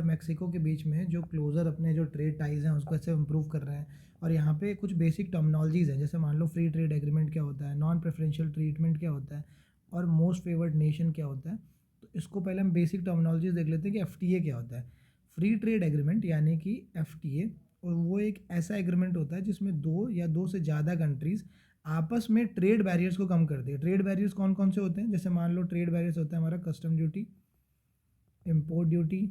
Mexico के बीच में जो क्लोजर अपने जो ट्रेड टाइज हैं उसको ऐसे इम्प्रूव कर रहे हैं। और यहाँ पे कुछ बेसिक टर्मिनोलॉजीज़ हैं, जैसे मान लो फ्री ट्रेड एग्रीमेंट क्या होता है, नॉन प्रेफरेंशियल ट्रीटमेंट क्या होता है, और मोस्ट फेवर्ड नेशन क्या होता है। तो इसको पहले हम बेसिक टर्मिनोलॉजीज देख लेते हैं कि एफटीए क्या होता है। फ्री ट्रेड एग्रीमेंट यानी कि एफटीए, और वो एक ऐसा एग्रीमेंट होता है जिसमें दो या दो से ज़्यादा कंट्रीज़ आपस में ट्रेड बैरियर्स को कम करती है। ट्रेड बैरियर्स कौन कौन से होते हैं, जैसे मान लो ट्रेड बैरियर्स होता है हमारा कस्टम ड्यूटी, इम्पोर्ट ड्यूटी,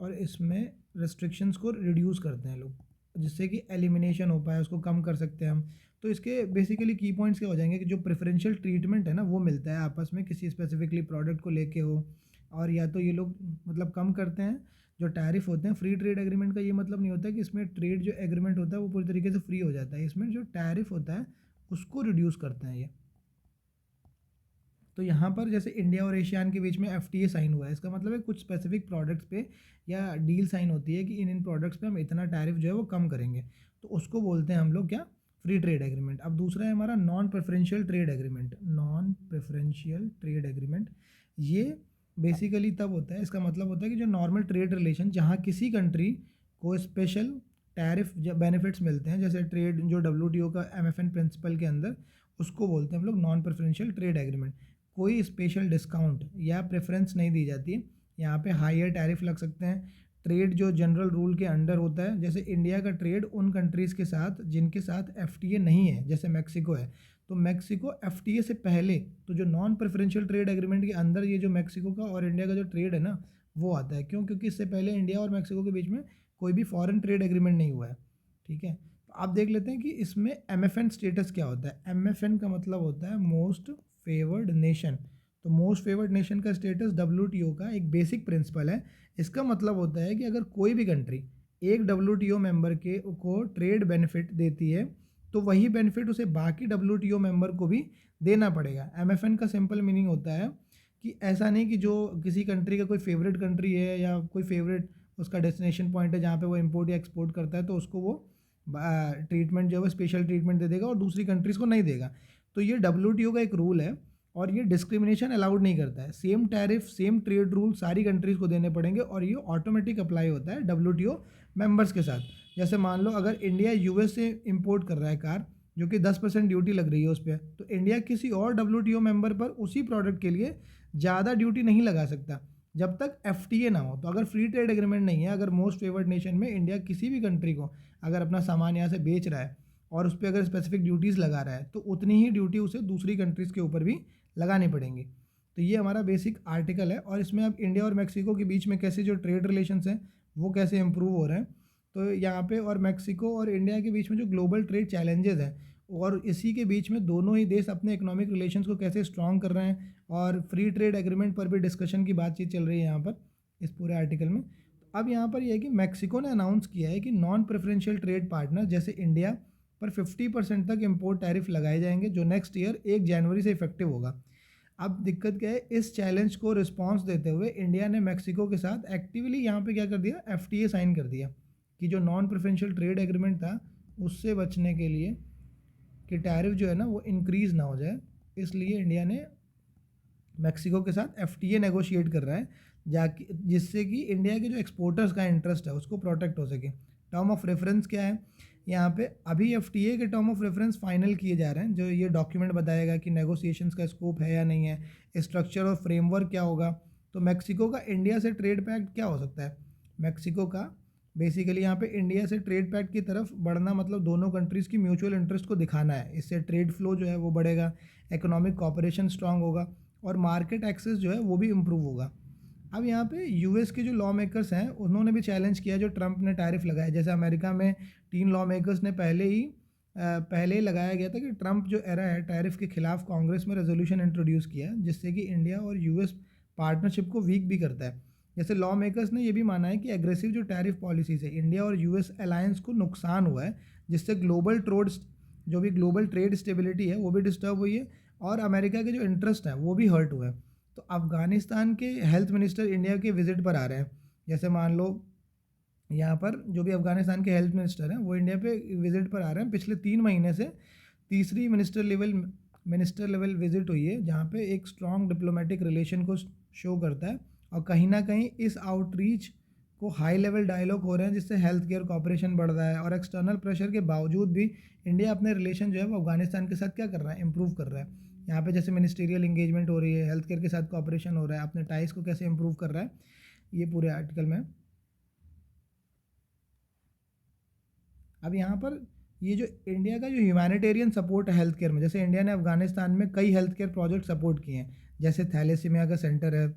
और इसमें रेस्ट्रिक्शंस को रिड्यूस करते हैं लोग, जिससे कि एलिमिनेशन हो पाए, उसको कम कर सकते हैं हम। तो इसके बेसिकली की पॉइंट्स क्या हो जाएंगे कि जो प्रेफरेंशियल ट्रीटमेंट है ना वो मिलता है आपस में किसी स्पेसिफिकली प्रोडक्ट को लेके हो, और या तो ये लोग मतलब कम करते हैं जो टैरिफ होते हैं। फ्री ट्रेड एग्रीमेंट का ये मतलब नहीं होता कि इसमें ट्रेड जो एग्रीमेंट होता है वो पूरी तरीके से फ्री हो जाता है, इसमें जो टैरिफ होता है उसको रिड्यूस करते हैं ये। तो यहाँ पर जैसे इंडिया और एशियान के बीच में एफटीए साइन हुआ है, इसका मतलब है कुछ स्पेसिफिक प्रोडक्ट्स पे या डील साइन होती है कि इन प्रोडक्ट्स पे हम इतना टैरिफ जो है वो कम करेंगे, तो उसको बोलते हैं हम लोग क्या, फ्री ट्रेड एग्रीमेंट। अब दूसरा है हमारा non preferential trade agreement. Non preferential trade agreement ये बेसिकली तब होता है, इसका मतलब होता है कि जो नॉर्मल ट्रेड रिलेशन जहाँ किसी कंट्री को स्पेशल टैरिफ बेनिफिट्स मिलते हैं, जैसे ट्रेड जो डब्ल्यूटीओ का एमएफएन प्रिंसिपल के अंदर, उसको बोलते हैं हम लोग नॉन प्रेफरेंशियल ट्रेड एग्रीमेंट। कोई स्पेशल डिस्काउंट या प्रेफरेंस नहीं दी जाती, यहाँ पे हायर टैरिफ लग सकते हैं। ट्रेड जो जनरल रूल के अंडर होता है, जैसे इंडिया का ट्रेड उन कंट्रीज़ के साथ जिनके साथ एफटीए नहीं है, जैसे मैक्सिको है, तो मैक्सिको एफटीए से पहले, तो जो नॉन प्रेफरेंशियल ट्रेड एग्रीमेंट के अंदर ये जो मैक्सिको का और इंडिया का जो ट्रेड है ना वो आता है। क्यों? क्योंकि इससे पहले इंडिया और मैक्सिको के बीच में कोई भी फॉरेन ट्रेड एग्रीमेंट नहीं हुआ है। ठीक है, तो आप देख लेते हैं कि इसमें एमएफएन स्टेटस क्या होता है। एमएफएन का मतलब होता है मोस्ट फेवर्ड नेशन। तो मोस्ट फेवर्ड नेशन का स्टेटस डब्ल्यूटीओ का एक बेसिक प्रिंसिपल है। इसका मतलब होता है कि अगर कोई भी कंट्री एक डब्ल्यूटीओ मेंबर के को ट्रेड बेनिफिट देती है तो वही बेनिफिट उसे बाकी डब्ल्यूटीओ मेंबर को भी देना पड़ेगा। एमएफएन का सिंपल मीनिंग होता है कि ऐसा नहीं कि जो किसी कंट्री का कोई फेवरेट कंट्री है या कोई फेवरेट उसका डेस्टिनेशन पॉइंट है जहाँ पे वो इंपोर्ट या एक्सपोर्ट करता है तो उसको वो ट्रीटमेंट जो है वो स्पेशल ट्रीटमेंट दे देगा और दूसरी कंट्रीज़ को नहीं देगा। तो ये डब्ल्यूटीओ का एक रूल है और ये डिस्क्रिमिनेशन अलाउड नहीं करता है। Same tariff same trade rule सारी कंट्रीज़ को देने पड़ेंगे और ये ऑटोमेटिक अप्लाई होता है डब्ल्यूटीओ मेंबर्स के साथ। जैसे मान लो अगर इंडिया यूएस से इंपोर्ट कर रहा है कार, जो कि 10% ड्यूटी लग रही है उस पर, तो इंडिया किसी और डब्ल्यूटीओ मेंबर पर उसी प्रोडक्ट के लिए ज़्यादा ड्यूटी नहीं लगा सकता जब तक एफटीए ना हो। तो अगर फ्री ट्रेड एग्रीमेंट नहीं है, अगर मोस्ट फेवर्ड नेशन में इंडिया किसी भी कंट्री को अगर अपना सामान यहाँ से बेच रहा है और उस पर अगर स्पेसिफिक ड्यूटीज़ लगा रहा है तो उतनी ही ड्यूटी उसे दूसरी कंट्रीज़ के ऊपर भी लगानी पड़ेंगी। तो ये हमारा बेसिक आर्टिकल है और इसमें अब इंडिया और मैक्सिको के बीच में कैसे जो ट्रेड रिलेशंस हैं वो कैसे इंप्रूव हो रहे हैं। तो यहाँ पे और मैक्सिको और इंडिया के बीच में जो ग्लोबल ट्रेड चैलेंजेस हैं और इसी के बीच में दोनों ही देश अपने इकोनॉमिक रिलेशंस को कैसे स्ट्रॉन्ग कर रहे हैं और फ्री ट्रेड एग्रीमेंट पर भी डिस्कशन की बातचीत चल रही है यहाँ पर इस पूरे आर्टिकल में। अब यहाँ पर यह है कि मैक्सिको ने अनाउंस किया है कि नॉन प्रेफरेंशियल ट्रेड पार्टनर जैसे इंडिया पर 50% तक इम्पोर्ट टैरिफ लगाए जाएंगे जो नेक्स्ट ईयर 1 जनवरी से इफेक्टिव होगा। अब दिक्कत क्या है, इस चैलेंज को रिस्पॉन्स देते हुए इंडिया ने मैक्सिको के साथ एक्टिवली यहाँ पे क्या कर दिया, एफटीए साइन कर दिया कि जो नॉन प्रेफरेंशियल ट्रेड एग्रीमेंट था उससे बचने के लिए कि टैरिफ जो है ना वो इंक्रीज़ ना हो जाए, इसलिए इंडिया ने मैक्सिको के साथ एफटीए नेगोशिएट कर रहा है जाकि जिससे कि इंडिया के जो एक्सपोर्टर्स का इंटरेस्ट है उसको प्रोटेक्ट हो सके। टर्म ऑफ रेफरेंस क्या है यहाँ पे, अभी एफटीए के टर्म ऑफ रेफरेंस फाइनल किए जा रहे हैं, जो ये डॉक्यूमेंट बताएगा कि नेगोशिएशंस का स्कोप है या नहीं है, स्ट्रक्चर और फ्रेमवर्क क्या होगा। तो मैक्सिको का इंडिया से ट्रेड पैक्ट क्या हो सकता है, मैक्सिको का बेसिकली यहाँ पे इंडिया से ट्रेड पैक्ट की तरफ बढ़ना मतलब दोनों कंट्रीज़ की म्यूचुअल इंटरेस्ट को दिखाना है, इससे ट्रेड फ्लो जो है वो बढ़ेगा, इकोनॉमिक कॉपरेशन स्ट्रांग होगा और मार्केट एक्सेस जो है वो भी इम्प्रूव होगा। अब यहाँ पे यूएस के जो लॉ मेकर्स हैं उन्होंने भी चैलेंज किया जो ट्रंप ने टैरिफ लगाया। जैसे अमेरिका में 3 लॉ मेकर्स ने पहले ही लगाया गया था कि ट्रंप जो एरा है टैरिफ के खिलाफ कांग्रेस में रेजोल्यूशन इंट्रोड्यूस किया जिससे कि इंडिया और यूएस पार्टनरशिप को वीक भी करता है। जैसे लॉ मेकर्स ने ये भी माना है कि एग्रेसिव जो टैरिफ पॉलिसी से इंडिया और यूएस अलायंस को नुकसान हुआ है, जिससे ग्लोबल ट्रेड स्टेबिलिटी है वो भी डिस्टर्ब हुई है और अमेरिका के जो इंटरेस्ट हैं वो भी हर्ट हुए हैं। तो अफ़गानिस्तान के हेल्थ मिनिस्टर इंडिया के विज़िट पर आ रहे हैं। जैसे मान लो यहाँ पर जो भी अफ़गानिस्तान के हेल्थ मिनिस्टर हैं वो इंडिया पे विज़िट पर आ रहे हैं। पिछले 3 महीने से तीसरी मिनिस्टर लेवल विज़िट हुई है जहाँ पे एक स्ट्रॉन्ग डिप्लोमेटिक रिलेशन को शो करता है और कहीं ना कहीं इस आउटरीच को हाई लेवल डायलॉग हो रहे हैं, जिससे हेल्थ केयर कॉपरेशन बढ़ रहा है। और एक्सटर्नल प्रेशर के बावजूद भी इंडिया अपने रिलेशन जो है वो अफगानिस्तान के साथ क्या कर रहा है, इंप्रूव कर रहा है। यहाँ पे जैसे मिनिस्टीरियल इंगेजमेंट हो रही है, हेल्थ केयर के साथ कॉपरेशन हो रहा है, अपने टाइज को कैसे इंप्रूव कर रहा है, ये पूरे आर्टिकल में। अब यहाँ पर ये जो इंडिया का जो ह्यूमैनिटेरियन सपोर्ट है हेल्थ केयर में, जैसे इंडिया ने अफगानिस्तान में कई हेल्थ केयर प्रोजेक्ट सपोर्ट किए हैं, जैसे थैलेसीमिया का सेंटर है,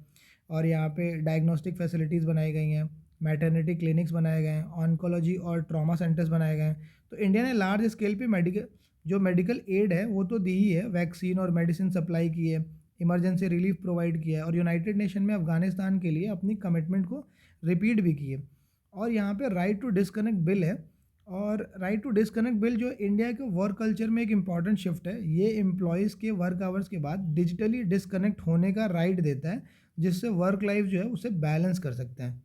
और यहाँ पे डायग्नोस्टिक फैसिलिटीज़ बनाई गई हैं, मैटरनिटी क्लिनिक्स बनाए गए हैं, ऑन्कोलॉजी और ट्रॉमा सेंटर्स बनाए गए हैं। तो इंडिया ने लार्ज स्केल पे मेडिकल एड है वो तो दी ही है, वैक्सीन और मेडिसिन सप्लाई की है, इमरजेंसी रिलीफ प्रोवाइड किया है, और यूनाइटेड नेशन में अफगानिस्तान के लिए अपनी कमिटमेंट को रिपीट भी की है। और यहाँ पे राइट टू डिस्कनेक्ट बिल है, और राइट टू डिस्कनेक्ट बिल जो इंडिया के वर्क कल्चर में एक इम्पॉर्टेंट शिफ्ट है। ये एम्प्लॉयज़ के वर्क आवर्स के बाद डिजिटली डिस्कनेक्ट होने का राइट देता है, जिससे वर्क लाइफ जो है उसे बैलेंस कर सकते हैं।